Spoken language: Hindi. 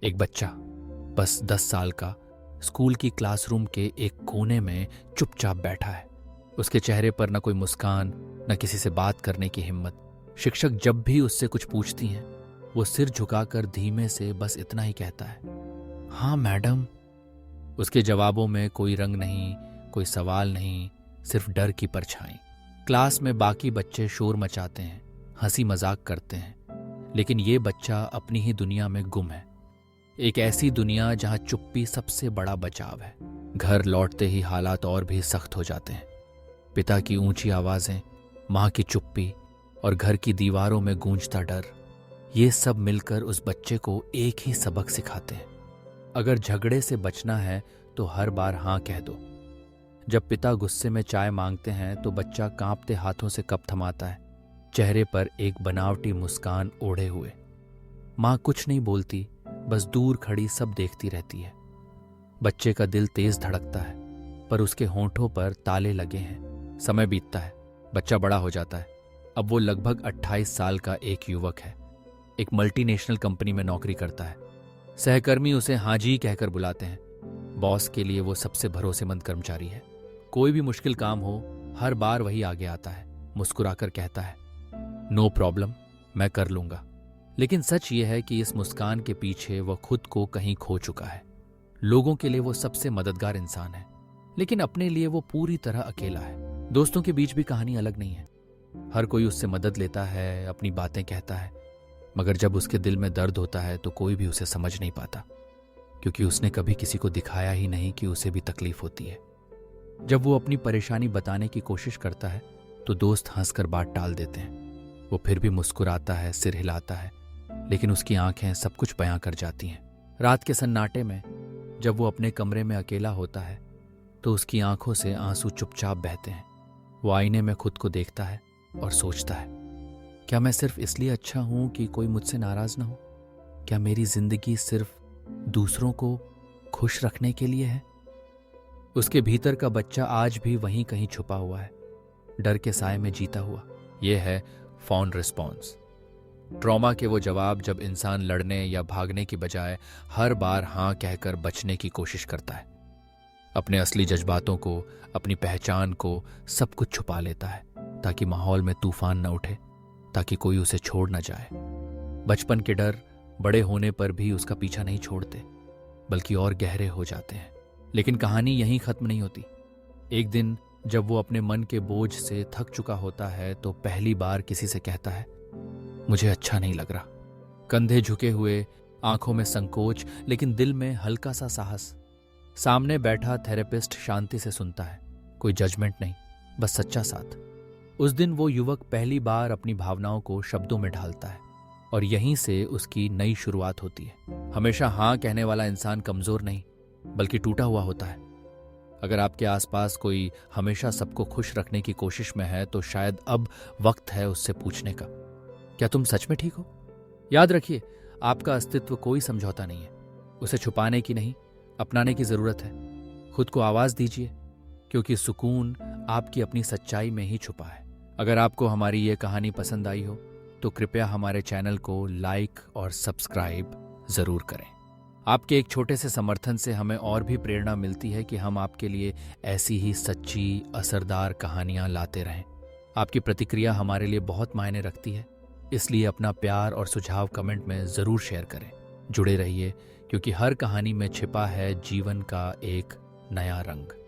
एक बच्चा बस 10 साल का स्कूल की क्लासरूम के एक कोने में चुपचाप बैठा है। उसके चेहरे पर न कोई मुस्कान, न किसी से बात करने की हिम्मत। शिक्षक जब भी उससे कुछ पूछती हैं, वो सिर झुकाकर धीमे से बस इतना ही कहता है, हाँ मैडम। उसके जवाबों में कोई रंग नहीं, कोई सवाल नहीं, सिर्फ डर की परछाई। क्लास में बाकी बच्चे शोर मचाते हैं, हंसी मजाक करते हैं, लेकिन ये बच्चा अपनी ही दुनिया में गुम है। एक ऐसी दुनिया जहां चुप्पी सबसे बड़ा बचाव है। घर लौटते ही हालात और भी सख्त हो जाते हैं। पिता की ऊंची आवाजें, मां की चुप्पी और घर की दीवारों में गूंजता डर, ये सब मिलकर उस बच्चे को एक ही सबक सिखाते हैं। अगर झगड़े से बचना है तो हर बार हां कह दो। जब पिता गुस्से में चाय मांगते हैं तो बच्चा कांपते हाथों से कप थमाता है, चेहरे पर एक बनावटी मुस्कान ओढ़े हुए। मां कुछ नहीं बोलती, बस दूर खड़ी सब देखती रहती है। बच्चे का दिल तेज धड़कता है, पर उसके होंठों पर ताले लगे हैं। समय बीतता है, बच्चा बड़ा हो जाता है। अब वो लगभग 28 साल का एक युवक है। एक मल्टीनेशनल कंपनी में नौकरी करता है। सहकर्मी उसे हाँ जी कहकर बुलाते हैं। बॉस के लिए वो सबसे भरोसेमंद कर्मचारी है। कोई भी मुश्किल काम हो, हर बार वही आगे आता है, मुस्कुराकर कहता है, नो प्रॉब्लम, मैं कर लूंगा। लेकिन सच ये है कि इस मुस्कान के पीछे वो खुद को कहीं खो चुका है। लोगों के लिए वो सबसे मददगार इंसान है, लेकिन अपने लिए वो पूरी तरह अकेला है। दोस्तों के बीच भी कहानी अलग नहीं है। हर कोई उससे मदद लेता है, अपनी बातें कहता है, मगर जब उसके दिल में दर्द होता है तो कोई भी उसे समझ नहीं पाता, क्योंकि उसने कभी किसी को दिखाया ही नहीं कि उसे भी तकलीफ होती है। जब वो अपनी परेशानी बताने की कोशिश करता है तो दोस्त हंसकर बात टाल देते हैं। वो फिर भी मुस्कुराता है, सिर हिलाता है, लेकिन उसकी आंखें सब कुछ बयां कर जाती हैं। रात के सन्नाटे में जब वो अपने कमरे में अकेला होता है तो उसकी आंखों से आंसू चुपचाप बहते हैं। वो आईने में खुद को देखता है और सोचता है, क्या मैं सिर्फ इसलिए अच्छा हूं कि कोई मुझसे नाराज ना हो? क्या मेरी जिंदगी सिर्फ दूसरों को खुश रखने के लिए है? उसके भीतर का बच्चा आज भी वहीं कहीं छुपा हुआ है, डर के साए में जीता हुआ। यह है फॉन रिस्पॉन्स। ट्रॉमा के वो जवाब जब इंसान लड़ने या भागने की बजाय हर बार हां कहकर बचने की कोशिश करता है। अपने असली जज्बातों को, अपनी पहचान को, सब कुछ छुपा लेता है ताकि माहौल में तूफान न उठे, ताकि कोई उसे छोड़ न जाए। बचपन के डर बड़े होने पर भी उसका पीछा नहीं छोड़ते, बल्कि और गहरे हो जाते हैं। लेकिन कहानी यहीं खत्म नहीं होती। एक दिन जब वो अपने मन के बोझ से थक चुका होता है तो पहली बार किसी से कहता है, मुझे अच्छा नहीं लग रहा। कंधे झुके हुए, आंखों में संकोच, लेकिन दिल में हल्का सा साहस। सामने बैठा थेरेपिस्ट शांति से सुनता है, कोई जजमेंट नहीं, बस सच्चा साथ। उस दिन वो युवक पहली बार अपनी भावनाओं को शब्दों में ढालता है और यहीं से उसकी नई शुरुआत होती है। हमेशा हाँ कहने वाला इंसान कमजोर नहीं, बल्कि टूटा हुआ होता है। अगर आपके आसपास कोई हमेशा सबको खुश रखने की कोशिश में है तो शायद अब वक्त है उससे पूछने का, क्या तुम सच में ठीक हो? याद रखिए, आपका अस्तित्व कोई समझौता नहीं है। उसे छुपाने की नहीं, अपनाने की जरूरत है। खुद को आवाज दीजिए, क्योंकि सुकून आपकी अपनी सच्चाई में ही छुपा है। अगर आपको हमारी ये कहानी पसंद आई हो तो कृपया हमारे चैनल को लाइक और सब्सक्राइब जरूर करें। आपके एक छोटे से समर्थन से हमें और भी प्रेरणा मिलती है कि हम आपके लिए ऐसी ही सच्ची, असरदार कहानियां लाते रहें। आपकी प्रतिक्रिया हमारे लिए बहुत मायने रखती है, इसलिए अपना प्यार और सुझाव कमेंट में जरूर शेयर करें। जुड़े रहिए, क्योंकि हर कहानी में छिपा है जीवन का एक नया रंग।